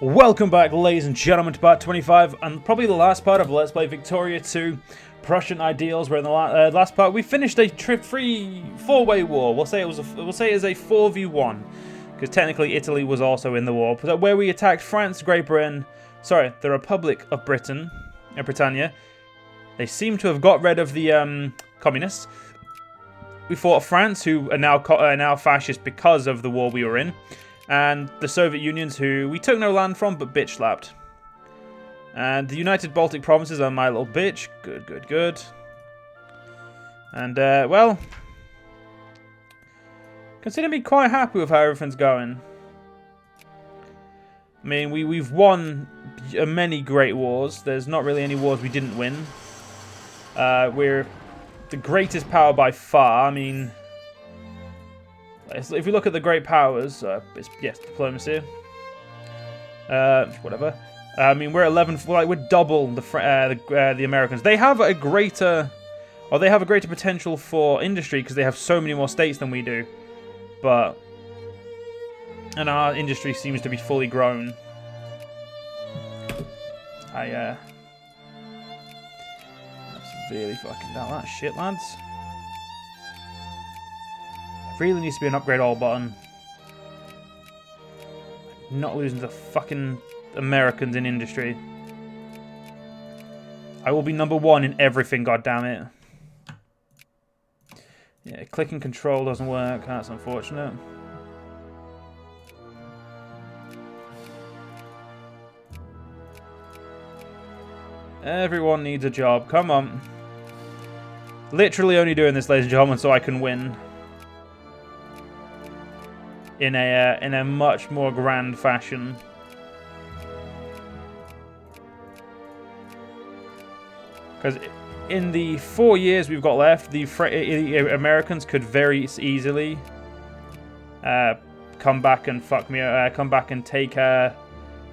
Welcome back, ladies and gentlemen, to part 25, and probably the last part of Let's Play Victoria 2 Prussian Ideals. Where in the last part we finished a four-way war. We'll say it was a 4v1, because technically Italy was also in the war, where we attacked France, Great Britain, sorry, the Republic of Britain, Britannia. They seem to have got rid of the communists. We fought France, who are now fascist because of the war we were in. And the Soviet Unions, who we took no land from, but bitch slapped. And the United Baltic Provinces are my little bitch. Good, good, good. And, well, consider me quite happy with how everything's going. I mean, we've won many great wars. There's not really any wars we didn't win. We're the greatest power by far. I mean, if we look at the great powers, yes, diplomacy. Whatever. I mean, we're 11. We're double the Americans. They have a greater, potential for industry because they have so many more states than we do. And our industry seems to be fully grown. I severely fucking doubt that shit, lads. Really needs to be an upgrade all button. Not losing to fucking Americans in industry. I will be #1 in everything, goddammit. Yeah, click and control doesn't work. That's unfortunate. Everyone needs a job. Come on. Literally only doing this, ladies and gentlemen, so I can win. In a much more grand fashion. Because in the 4 years we've got left, the Americans could very easily come back and fuck me. Come back and take the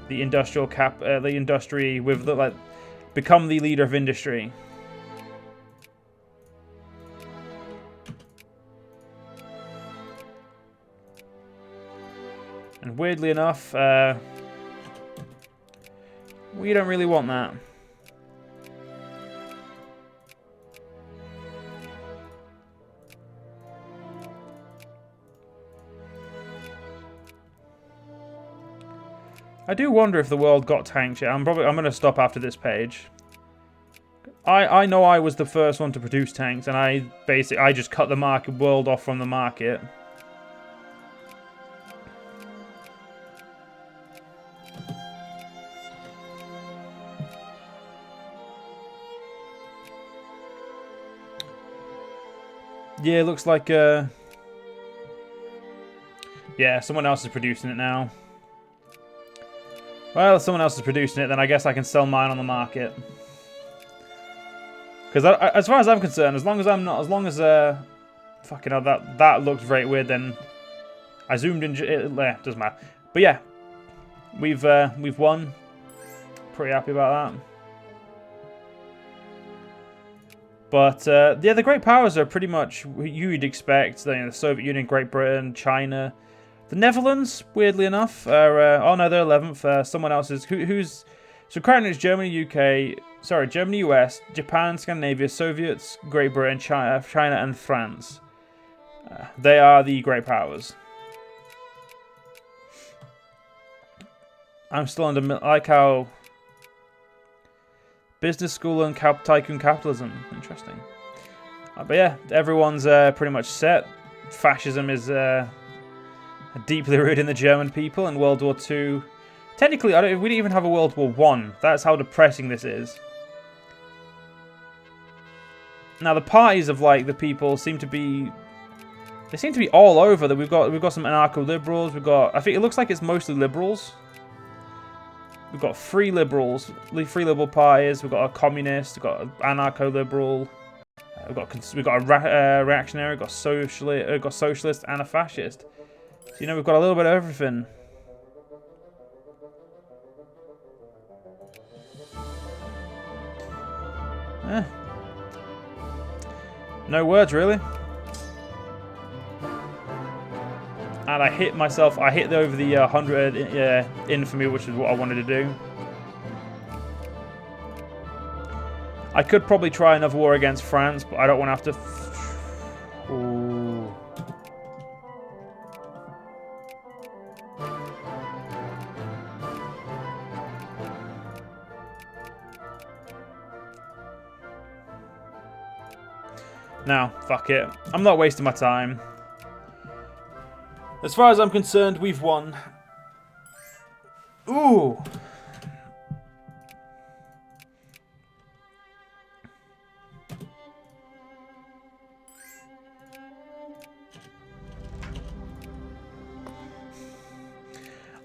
industrial become the leader of industry. And weirdly enough, we don't really want that. I do wonder if the world got tanks yet. I'm going to stop after this page. I know I was the first one to produce tanks, and I just cut the world off from the market. Yeah, it looks like, yeah, someone else is producing it now. Well, if someone else is producing it, then I guess I can sell mine on the market. Because as far as I'm concerned, fucking hell, that looks very weird, then I zoomed in, it doesn't matter. But yeah, we've won. Pretty happy about that. But, yeah, the great powers are pretty much what you'd expect. The Soviet Union, Great Britain, China. The Netherlands, weirdly enough, are, oh no, they're 11th. Someone else is, so currently it's Germany, Germany, US, Japan, Scandinavia, Soviets, Great Britain, China, and France. They are the great powers. I'm still under, like how... Business school and tycoon capitalism. Interesting. But yeah, everyone's pretty much set. Fascism is deeply rooted in the German people, and World War II. Technically, we didn't even have a World War I. That's how depressing this is. Now, the parties of the people seem to be. They seem to be all over. That we've got some anarcho-liberals. I think it looks like it's mostly liberals. We've got free liberals, free liberal parties. We've got a communist. We've got an anarcho-liberal. We've got a reactionary. We've got socialist and a fascist. So, we've got a little bit of everything. No words, really. And I hit myself. I hit over the 100 infamy, which is what I wanted to do. I could probably try another war against France, but I don't want to have to... Ooh. Now, fuck it. I'm not wasting my time. As far as I'm concerned, we've won. Ooh.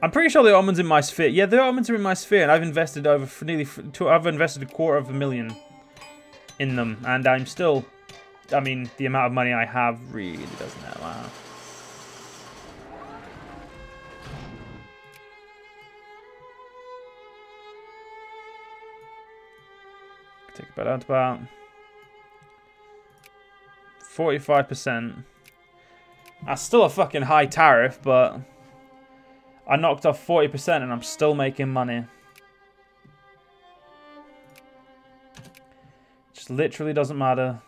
I'm pretty sure the Ottomans in my sphere. Yeah, the Ottomans are in my sphere, and I've invested over I've invested $250,000 in them, and I'm still. I mean, the amount of money I have really doesn't allow. Take it down to about 45%. That's still a fucking high tariff, but I knocked off 40% and I'm still making money. Just literally doesn't matter.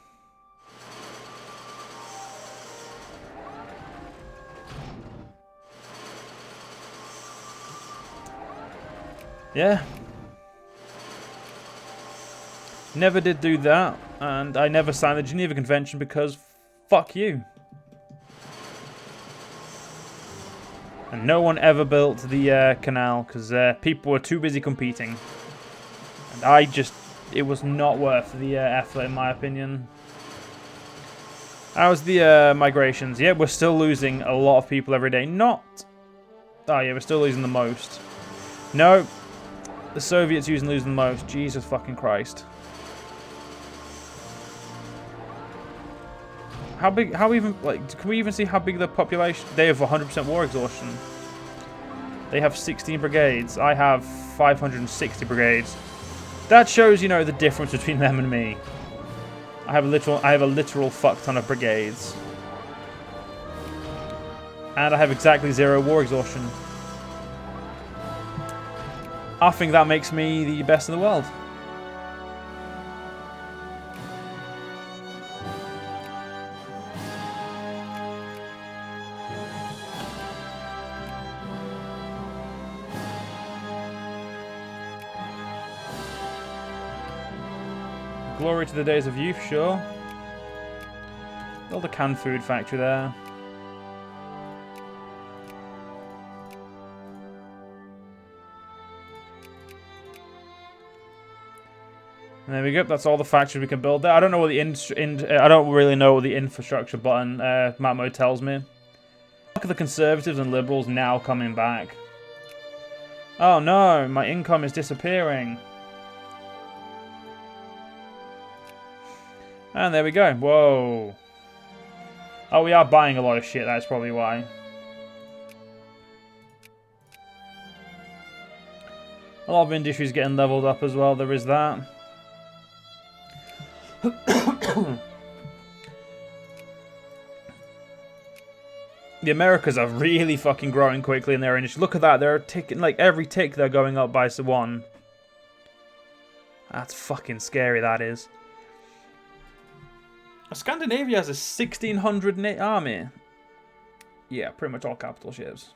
Yeah. Never did do that, and I never signed the Geneva Convention because fuck you. And no one ever built the canal because people were too busy competing. And I just, it was not worth the effort in my opinion. How's the migrations? Yeah, we're still losing a lot of people every day. Not, oh yeah, we're still losing the most. No, the Soviets losing the most. Jesus fucking Christ. How big, how even, like, can we even see how big the population? They have 100% war exhaustion. They have 16 brigades. I have 560 brigades. That shows, you know, the difference between them and me. I have a literal fuck ton of brigades. And I have exactly 0 war exhaustion. I think that makes me the best in the world. Glory to the days of youth, sure. Build a canned food factory there. And there we go. That's all the factories we can build there. I don't know what the I don't really know what the infrastructure button map mode tells me. Look at the Conservatives and Liberals now coming back. Oh no, my income is disappearing. And there we go. Whoa. Oh, we are buying a lot of shit. That's probably why. A lot of industries getting leveled up as well. There is that. The Americas are really fucking growing quickly in their industry. Look at that. They're ticking, like every tick they're going up by 1. That's fucking scary, that is. Scandinavia has a 1,600 army. Yeah, pretty much all capital ships.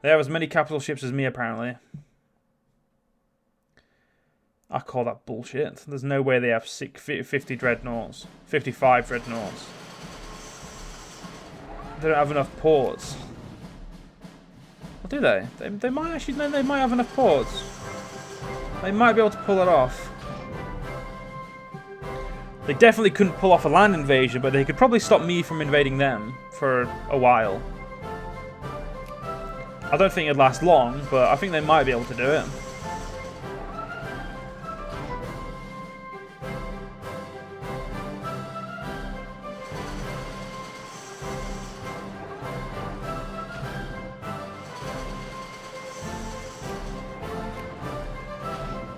They have as many capital ships as me, apparently. I call that bullshit. There's no way they have 50 dreadnoughts. 55 dreadnoughts. They don't have enough ports. Or do they? They might actually, no, they might have enough ports. They might be able to pull it off. They definitely couldn't pull off a land invasion, but they could probably stop me from invading them for a while. I don't think it'd last long, but I think they might be able to do it.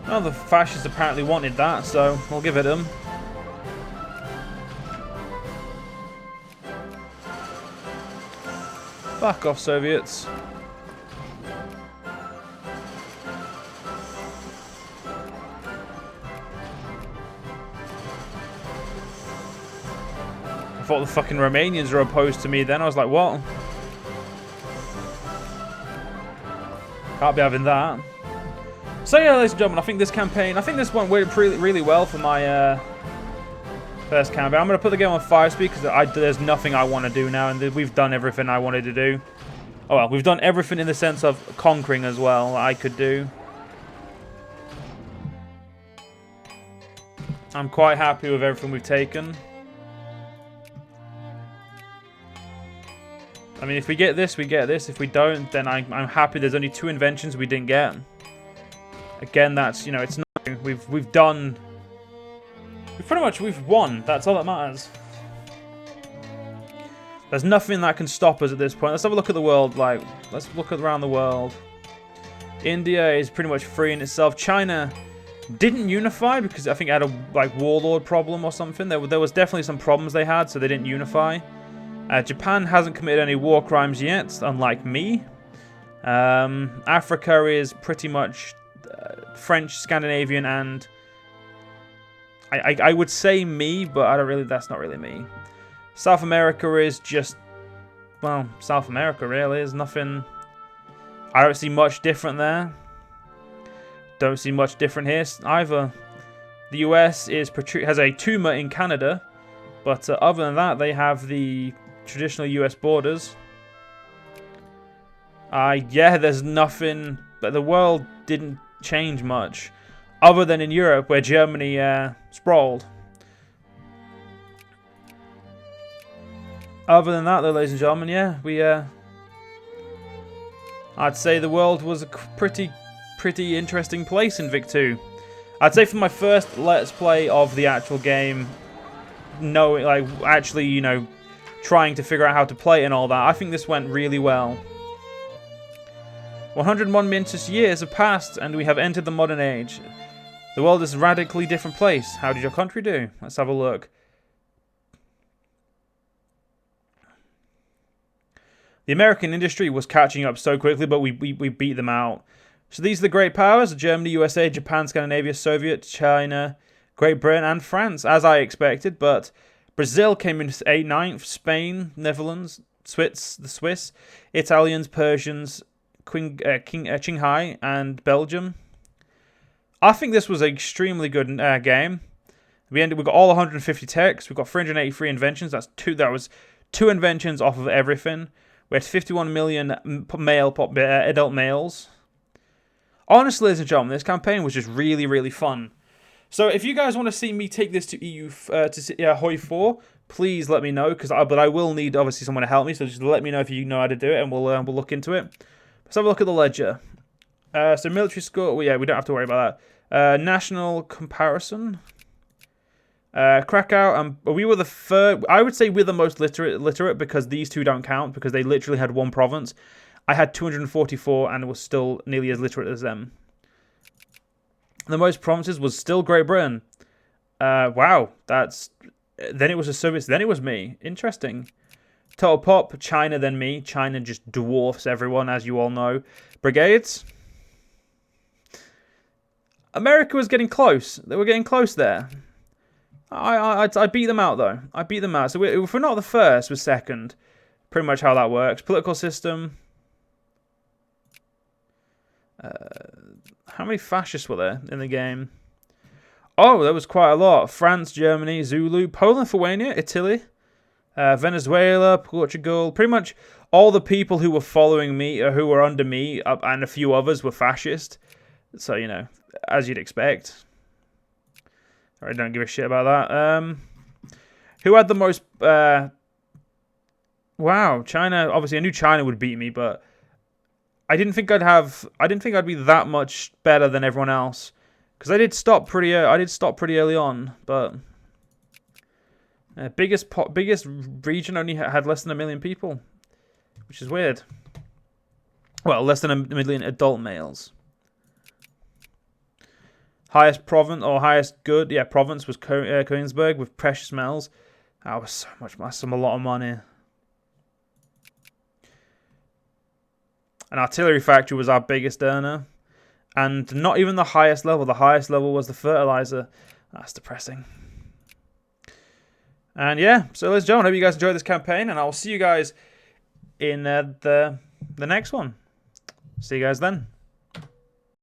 Well, the fascists apparently wanted that, so we'll give it them. Back off, Soviets. I thought the fucking Romanians were opposed to me then. I was like, what? Can't be having that. So yeah, ladies and gentlemen, I think this one went really well for my first campaign. I'm going to put the game on 5-speed because there's nothing I want to do now, and we've done everything I wanted to do. Oh well, we've done everything in the sense of conquering as well I could do. I'm quite happy with everything we've taken. I mean, if we get this, we get this. If we don't, then I'm happy there's only 2 inventions we didn't get. Again, that's, you know, it's not... We've won. That's all that matters. There's nothing that can stop us at this point. Let's have a look at the world. Like, let's look around the world. India is pretty much free in itself. China didn't unify because I think it had a warlord problem or something. There was definitely some problems they had, so they didn't unify. Japan hasn't committed any war crimes yet, unlike me. Africa is pretty much French, Scandinavian, and I would say me, but I don't really. That's not really me. South America is just, well, South America really. There's nothing. I don't see much different there. Don't see much different here either. The US has a tumor in Canada, but other than that, they have the traditional US borders. Yeah, there's nothing. But the world didn't change much, other than in Europe where Germany sprawled. Other than that, though, ladies and gentlemen, yeah, I'd say the world was a pretty interesting place in Vic 2. I'd say for my first Let's Play of the actual game, actually, you know, trying to figure out how to play it and all that, I think this went really well. 101 momentous years have passed, and we have entered the modern age. The world is a radically different place. How did your country do? Let's have a look. The American industry was catching up so quickly, but we beat them out. So these are the great powers: Germany, USA, Japan, Scandinavia, Soviet, China, Great Britain, and France, as I expected. But Brazil came in 9th, Spain, Netherlands, the Swiss, Italians, Persians, Qinghai, and Belgium. I think this was an extremely good game. We got all 150 techs. We've got 383 inventions. That was 2 inventions off of everything. We had 51 million adult males. Honestly, ladies and gentlemen, this campaign was just really fun. So if you guys want to see me take this to Hoi 4, please let me know. But I will need obviously someone to help me. So just let me know if you know how to do it, and we'll look into it. Let's have a look at the ledger. So military score. Well, yeah, we don't have to worry about that. National comparison. Krakow. We were the third. I would say we're the most literate because these 2 don't count because they literally had 1 province. I had 244 and was still nearly as literate as them. The most provinces was still Great Britain. Wow, then it was the Soviets. Then it was me. Interesting. Total pop, China, then me. China just dwarfs everyone, as you all know. Brigades. America was getting close. They were getting close there. I beat them out, though. I beat them out. So if we're not the first, we're second. Pretty much how that works. Political system. How many fascists were there in the game? Oh, there was quite a lot. France, Germany, Zulu, Poland, Lithuania, Italy, Venezuela, Portugal. Pretty much all the people who were following me, or who were under me, and a few others were fascist. So, you know, as you'd expect. I don't give a shit about that. Who had the most... Wow, China. Obviously, I knew China would beat me, but I didn't think I'd be that much better than everyone else. Because I did stop pretty early on, but biggest region only had less than 1 million people, which is weird. Well, less than 1 million adult males. Highest province or highest good, yeah, province was Königsberg with precious metals. That was so much, that's a lot of money. An artillery factory was our biggest earner. And not even the highest level. The highest level was the fertilizer. That's depressing. And yeah, so ladies and gentlemen, I hope you guys enjoyed this campaign. And I will see you guys in the next one. See you guys then.